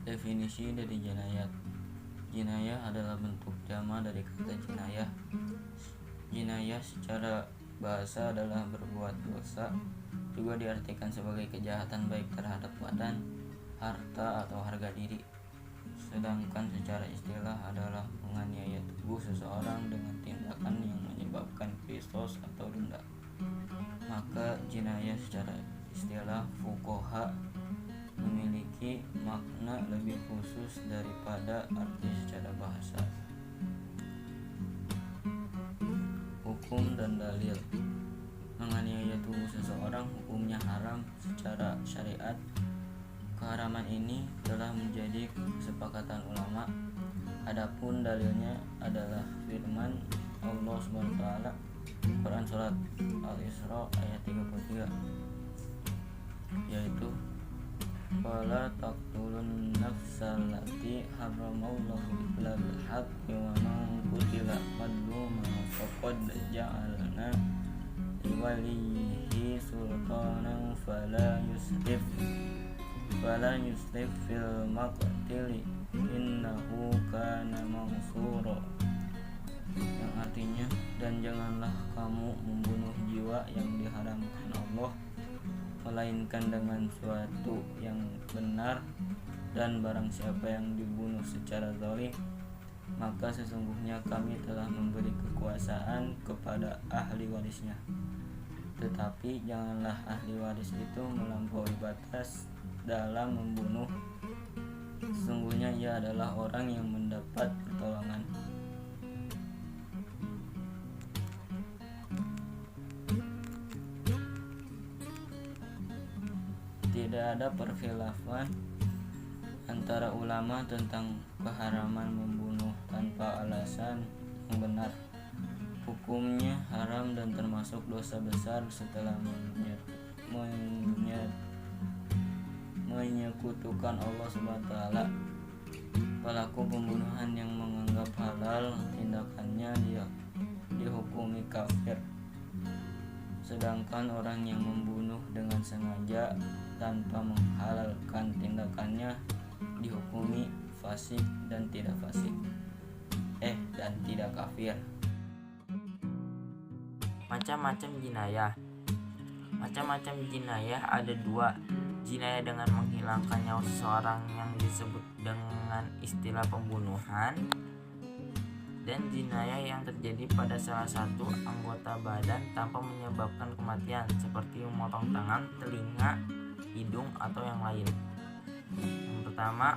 Definisi dari jinayat. Jinayah adalah bentuk jama dari kata jinayah. Jinayah secara bahasa adalah berbuat dosa, juga diartikan sebagai kejahatan baik terhadap badan, harta, atau harga diri. Sedangkan secara istilah adalah menganiaya tubuh seseorang dengan tindakan yang menyebabkan kisos atau denda. Maka jinayah secara istilah fuqaha memiliki makna lebih khusus daripada arti secara bahasa. Hukum dan dalil. Menganiaya tubuh seseorang hukumnya haram secara syariat. Keharaman ini telah menjadi kesepakatan ulama. Adapun dalilnya adalah firman Allah SWT Quran surat Al-Isra ayat 33, yaitu wala taqtulun nafsallati haramallahu illa bil haqqi wa man qutila madluman faqad ja'alna liwalihi sultanan fala yusrif fil maqtili innahu kana mansura, yang artinya, dan janganlah kamu membunuh jiwa yang diharamkan Allah melainkan dengan suatu yang benar, dan barang siapa yang dibunuh secara zalim maka sesungguhnya kami telah memberi kekuasaan kepada ahli warisnya. Tetapi janganlah ahli waris itu melampaui batas dalam membunuh. Sesungguhnya ia adalah orang yang mendapat pertolongan. Tidak ada perkhilafan antara ulama tentang keharaman membunuh tanpa alasan yang benar. Hukumnya haram dan termasuk dosa besar setelah menyekutukan Allah SWT. Pelaku pembunuhan yang menganggap halal tindakannya dia dihukumi kafir. Sedangkan orang yang membunuh dengan sengaja tanpa menghalalkan tindakannya dihukumi fasik dan tidak kafir. Macam-macam jinayah. Macam-macam jinayah ada dua. Jinayah dengan menghilangkan nyawa seseorang yang disebut dengan istilah pembunuhan, dan jinayah yang terjadi pada salah satu anggota badan tanpa menyebabkan kematian, seperti memotong tangan, telinga, hidung, atau yang lain. Yang pertama,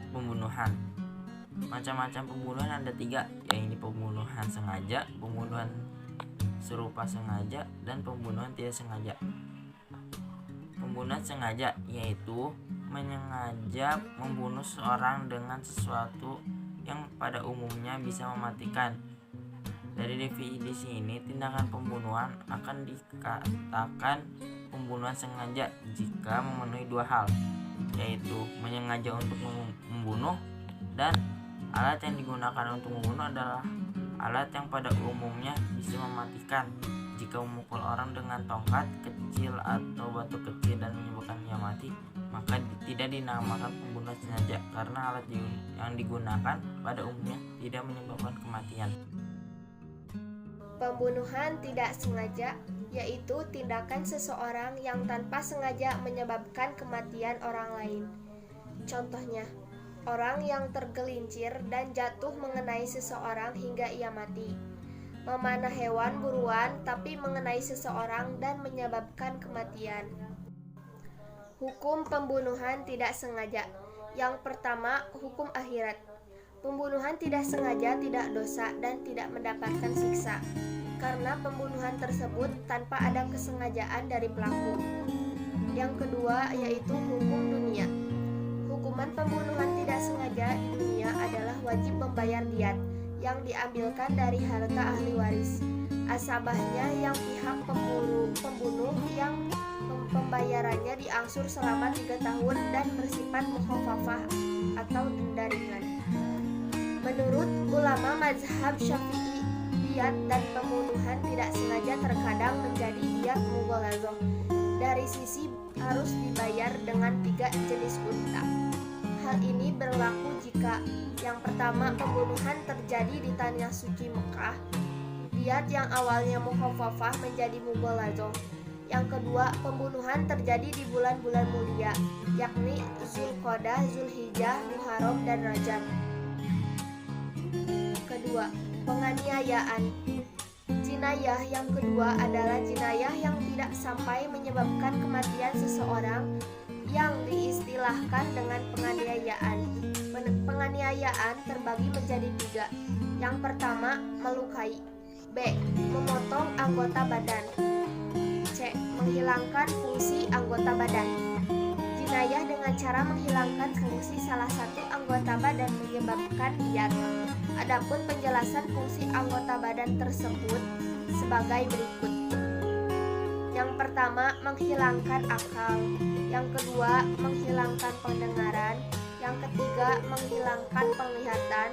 pembunuhan. Macam-macam pembunuhan ada tiga, yaitu pembunuhan sengaja, pembunuhan serupa sengaja, dan pembunuhan tidak sengaja. Pembunuhan sengaja yaitu menyengaja membunuh seorang dengan sesuatu yang pada umumnya bisa mematikan. Dari definisi ini, tindakan pembunuhan akan dikatakan pembunuhan sengaja jika memenuhi dua hal, yaitu menyengaja untuk membunuh, dan alat yang digunakan untuk membunuh adalah alat yang pada umumnya bisa mematikan. Jika memukul orang dengan tongkat kecil atau batu kecil dan menyebabkan ia mati, maka tidak dinamakan pembunuhan sengaja karena alat yang digunakan pada umumnya tidak menyebabkan kematian. Pembunuhan tidak sengaja yaitu tindakan seseorang yang tanpa sengaja menyebabkan kematian orang lain. Contohnya, orang yang tergelincir dan jatuh mengenai seseorang hingga ia mati. Memanah hewan buruan tapi mengenai seseorang dan menyebabkan kematian. Hukum pembunuhan tidak sengaja. Yang pertama, hukum akhirat. Pembunuhan tidak sengaja tidak dosa dan tidak mendapatkan siksa, karena pembunuhan tersebut tanpa ada kesengajaan dari pelaku. Yang kedua yaitu hukum dunia. Hukuman pembunuhan tidak sengaja di dunia adalah wajib membayar diat yang diambilkan dari harta ahli waris, asabahnya yang pihak pembunuh yang pembayarannya diangsur selama 3 tahun dan bersifat mukhafafah atau denda ringan. Menurut ulama mazhab Syafi'i, diat dan pembunuhan tidak sengaja terkadang menjadi diat mughaladzah dari sisi harus dibayar dengan 3 jenis unta. Hal ini berlaku jika yang pertama, pembunuhan terjadi di tanah suci Mekah, diat yang awalnya mukhaffafah menjadi mughalladah. Yang kedua, pembunuhan terjadi di bulan-bulan mulia, yakni Zulqa'dah, Zulhijjah, Muharram, dan Rajab. Kedua, penganiayaan. Jinayah yang kedua adalah jinayah yang tidak sampai menyebabkan kematian seseorang, yang diistilahkan dengan penganiayaan. Penganiayaan terbagi menjadi 3. Yang pertama, melukai. B. Memotong anggota badan. C. Menghilangkan fungsi anggota badan. Jinayah dengan cara menghilangkan fungsi salah satu anggota badan menyebabkan diat. Adapun penjelasan fungsi anggota badan tersebut sebagai berikut. Yang pertama, menghilangkan akal. Yang kedua, menghilangkan pendengaran. Yang ketiga, menghilangkan penglihatan.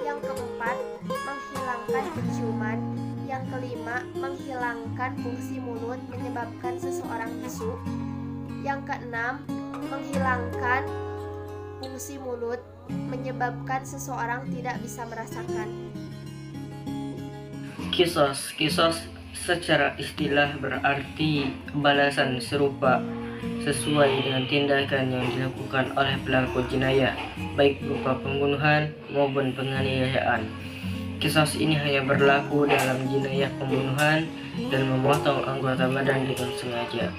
Yang keempat, menghilangkan penciuman. Yang kelima, menghilangkan fungsi mulut menyebabkan seseorang bisu. Yang keenam, menghilangkan fungsi mulut menyebabkan seseorang tidak bisa merasakan. Kisos secara istilah berarti balasan serupa sesuai dengan tindakan yang dilakukan oleh pelaku jinayah, baik berupa pembunuhan maupun penganiayaan. Kisos ini hanya berlaku dalam jinayah pembunuhan dan memotong anggota badan dengan sengaja.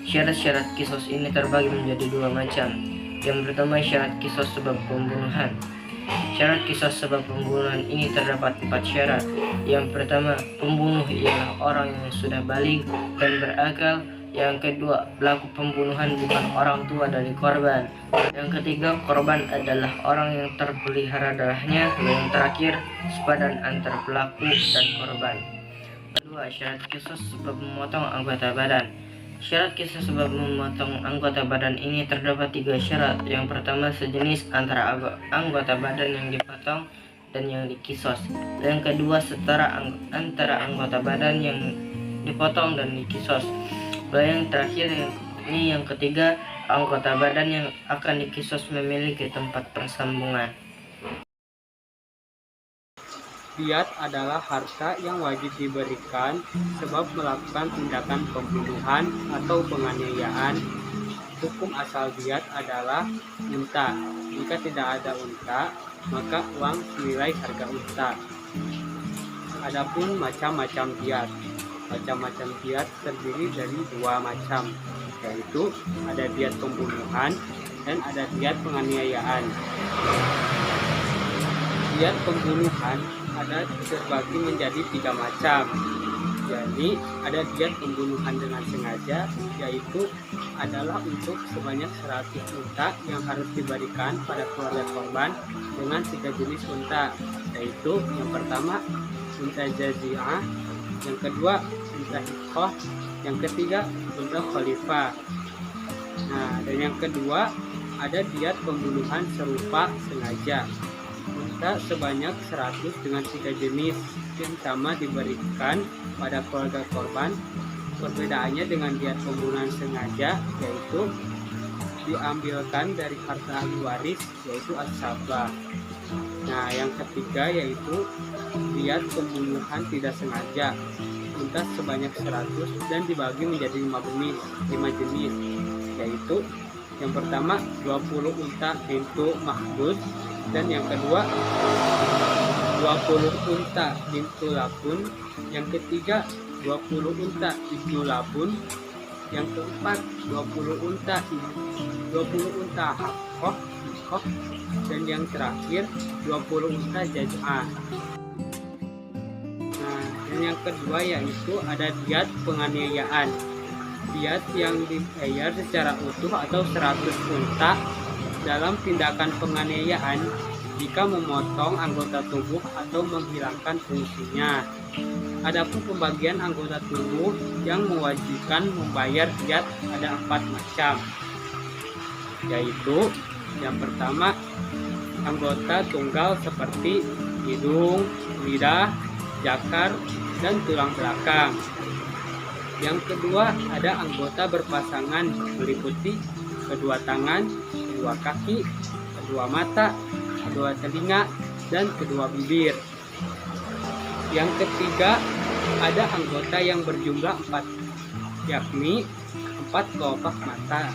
Syarat-syarat kisos ini terbagi menjadi 2 macam. Yang pertama, syarat kisos sebab pembunuhan. Syarat kisos sebab pembunuhan ini terdapat 4 syarat. Yang pertama, pembunuh ialah orang yang sudah baligh dan berakal. Yang kedua, pelaku pembunuhan bukan orang tua dari korban. Yang ketiga, korban adalah orang yang terpelihara darahnya. Dan yang terakhir, sepadan antar pelaku dan korban. Kedua, syarat kisos sebab memotong anggota badan. Syarat kisos sebab memotong anggota badan ini terdapat 3 syarat. Yang pertama, sejenis antara anggota badan yang dipotong dan yang dikisos. Yang kedua, setara antara anggota badan yang dipotong dan dikisos. Yang terakhir, yang ketiga, anggota badan yang akan dikisos memiliki tempat persambungan. Diat adalah harta yang wajib diberikan sebab melakukan tindakan pembunuhan atau penganiayaan. Hukum asal diat adalah unta. Jika tidak ada unta, maka uang senilai harga unta. Adapun macam-macam diat. Macam-macam diat terdiri dari 2 macam, yaitu ada diat pembunuhan dan ada diat penganiayaan. Diat pembunuhan ada terbagi menjadi 3 macam. Jadi ada diat pembunuhan dengan sengaja, yaitu adalah untuk sebanyak 100 unta yang harus diberikan pada keluarga korban dengan 3 jenis unta, yaitu yang pertama unta jazi'ah, yang kedua unta hikoh, yang ketiga unta khalifah. Nah, dan yang kedua ada diat pembunuhan serupa sengaja. Unta sebanyak 100 dengan 3 jenis yang sama diberikan pada keluarga korban. Perbedaannya dengan diat pembunuhan sengaja, yaitu diambilkan dari harta ahli waris, yaitu as-sabah. Nah, yang ketiga yaitu diat pembunuhan tidak sengaja. Unta sebanyak 100 dan dibagi menjadi 5 jenis, yaitu yang pertama 20 unta bintu mahbus, dan yang kedua 20 unta bintu labun, yang ketiga 20 unta ibnu labun, yang keempat 20 unta hakoh, dan yang terakhir 20 unta jaz'ah. Nah, dan yang kedua yaitu ada diat penganiayaan. Diat yang dibayar secara utuh atau 100 unta dalam tindakan penganiayaan jika memotong anggota tubuh atau menghilangkan fungsinya. Adapun pembagian anggota tubuh yang mewajibkan membayar diat ada 4 macam, yaitu yang pertama anggota tunggal seperti hidung, lidah, jakar, dan tulang belakang. Yang kedua ada anggota berpasangan meliputi kedua tangan, kedua kaki, kedua mata, kedua telinga, dan kedua bibir. Yang ketiga, ada anggota yang berjumlah 4, yakni 4 kelopak mata,